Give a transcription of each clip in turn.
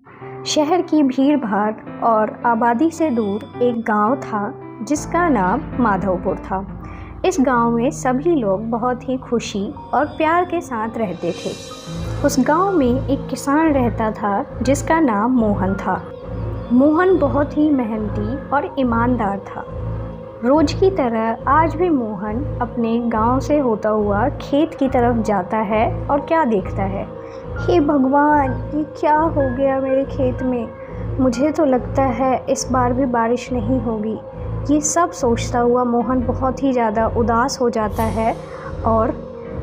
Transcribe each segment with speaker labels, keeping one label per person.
Speaker 1: शहर की भीड़-भाड़ और आबादी से दूर एक गांव था जिसका नाम माधवपुर था। इस गांव में सभी लोग बहुत ही खुशी और प्यार के साथ रहते थे। उस गांव में एक किसान रहता था जिसका नाम मोहन था। मोहन बहुत ही मेहनती और ईमानदार था। रोज की तरह आज भी मोहन अपने गांव से होता हुआ खेत की तरफ जाता है और क्या देखता है, हे भगवान, ये क्या हो गया मेरे खेत में। मुझे तो लगता है इस बार भी बारिश नहीं होगी। ये सब सोचता हुआ मोहन बहुत ही ज़्यादा उदास हो जाता है और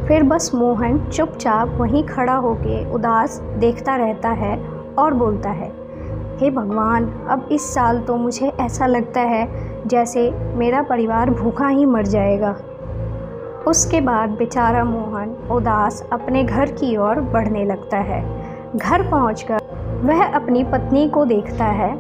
Speaker 1: फिर बस मोहन चुपचाप वहीं खड़ा होकर उदास देखता रहता है और बोलता है, हे भगवान, अब इस साल तो मुझे ऐसा लगता है जैसे मेरा परिवार भूखा ही मर जाएगा। उसके बाद बेचारा मोहन उदास अपने घर की ओर बढ़ने लगता है। घर पहुंचकर वह अपनी पत्नी को देखता है।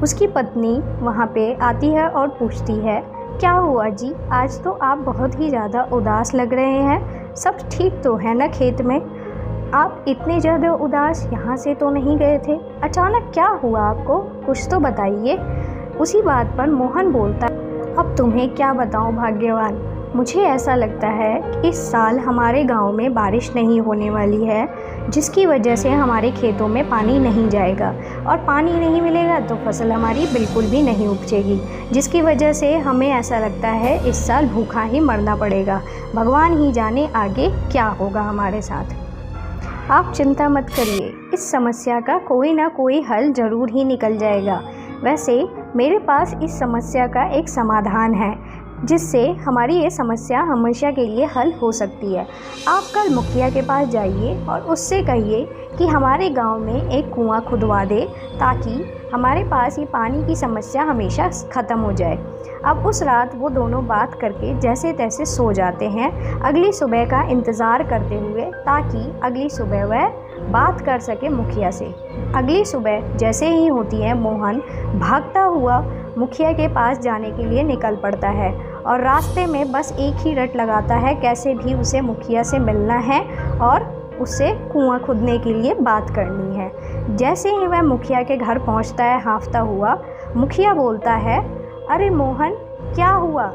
Speaker 1: उसकी पत्नी वहां पे आती है और पूछती है, क्या हुआ जी, आज तो आप बहुत ही ज़्यादा उदास लग रहे हैं। सब ठीक तो है ना खेत में? आप इतने ज़्यादा उदास यहाँ से तो नहीं गए थे, अचानक क्या हुआ आपको, कुछ तो बताइए। उसी बात पर मोहन बोलता, अब तुम्हें क्या बताऊं भाग्यवान, मुझे ऐसा लगता है कि इस साल हमारे गांव में बारिश नहीं होने वाली है, जिसकी वजह से हमारे खेतों में पानी नहीं जाएगा और पानी नहीं मिलेगा तो फसल हमारी बिल्कुल भी नहीं उपजेगी, जिसकी वजह से हमें ऐसा लगता है इस साल भूखा ही मरना पड़ेगा। भगवान ही जाने आगे क्या होगा हमारे साथ। आप चिंता मत करिए, इस समस्या का कोई ना कोई हल ज़रूर ही निकल जाएगा। वैसे मेरे पास इस समस्या का एक समाधान है जिससे हमारी ये समस्या हमेशा के लिए हल हो सकती है। आप कल मुखिया के पास जाइए और उससे कहिए कि हमारे गांव में एक कुआं खुदवा दे ताकि हमारे पास ये पानी की समस्या हमेशा ख़त्म हो जाए। अब उस रात वो दोनों बात करके जैसे तैसे सो जाते हैं, अगली सुबह का इंतज़ार करते हुए, ताकि अगली सुबह वह बात कर सके मुखिया से। अगली सुबह जैसे ही होती है, मोहन भागता हुआ मुखिया के पास जाने के लिए निकल पड़ता है और रास्ते में बस एक ही रट लगाता है, कैसे भी उसे मुखिया से मिलना है और उससे कुआं खुदने के लिए बात करनी है। जैसे ही वह मुखिया के घर पहुंचता है हाँफता हुआ, मुखिया बोलता है, अरे मोहन, क्या हुआ,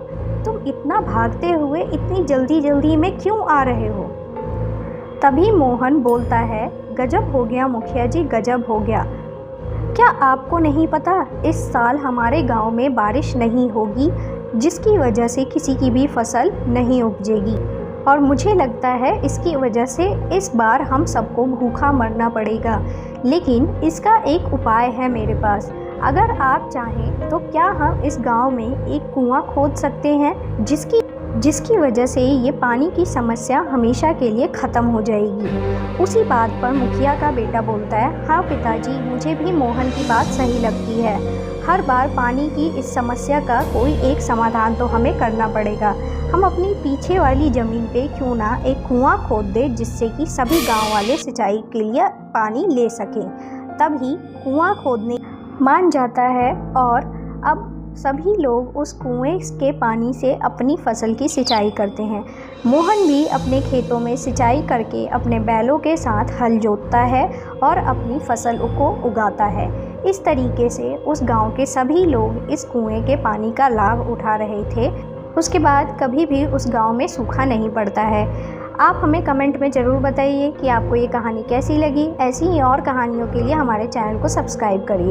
Speaker 1: तुम इतना भागते हुए इतनी जल्दी जल्दी में क्यों आ रहे हो? तभी मोहन बोलता है, गजब हो गया मुखिया जी, गजब हो गया। क्या आपको नहीं पता इस साल हमारे गांव में बारिश नहीं होगी, जिसकी वजह से किसी की भी फसल नहीं उपजेगी और मुझे लगता है इसकी वजह से इस बार हम सबको भूखा मरना पड़ेगा। लेकिन इसका एक उपाय है मेरे पास। अगर आप चाहें तो क्या हम इस गांव में एक कुआं खोद सकते हैं जिसकी वजह से ये पानी की समस्या हमेशा के लिए ख़त्म हो जाएगी। उसी बात पर मुखिया का बेटा बोलता है, हाँ पिताजी, मुझे भी मोहन की बात सही लगती है। हर बार पानी की इस समस्या का कोई एक समाधान तो हमें करना पड़ेगा। हम अपनी पीछे वाली ज़मीन पे क्यों ना एक कुआं खोद दें, जिससे कि सभी गांव वाले सिंचाई के लिए पानी ले सकें। तभी कुआं खोदने मान जाता है और अब सभी लोग उस कुएं के पानी से अपनी फसल की सिंचाई करते हैं। मोहन भी अपने खेतों में सिंचाई करके अपने बैलों के साथ हल जोतता है और अपनी फसल को उगाता है। इस तरीके से उस गांव के सभी लोग इस कुएं के पानी का लाभ उठा रहे थे। उसके बाद कभी भी उस गांव में सूखा नहीं पड़ता है। आप हमें कमेंट में ज़रूर बताइए कि आपको ये कहानी कैसी लगी। ऐसी ही और कहानियों के लिए हमारे चैनल को सब्सक्राइब करिए।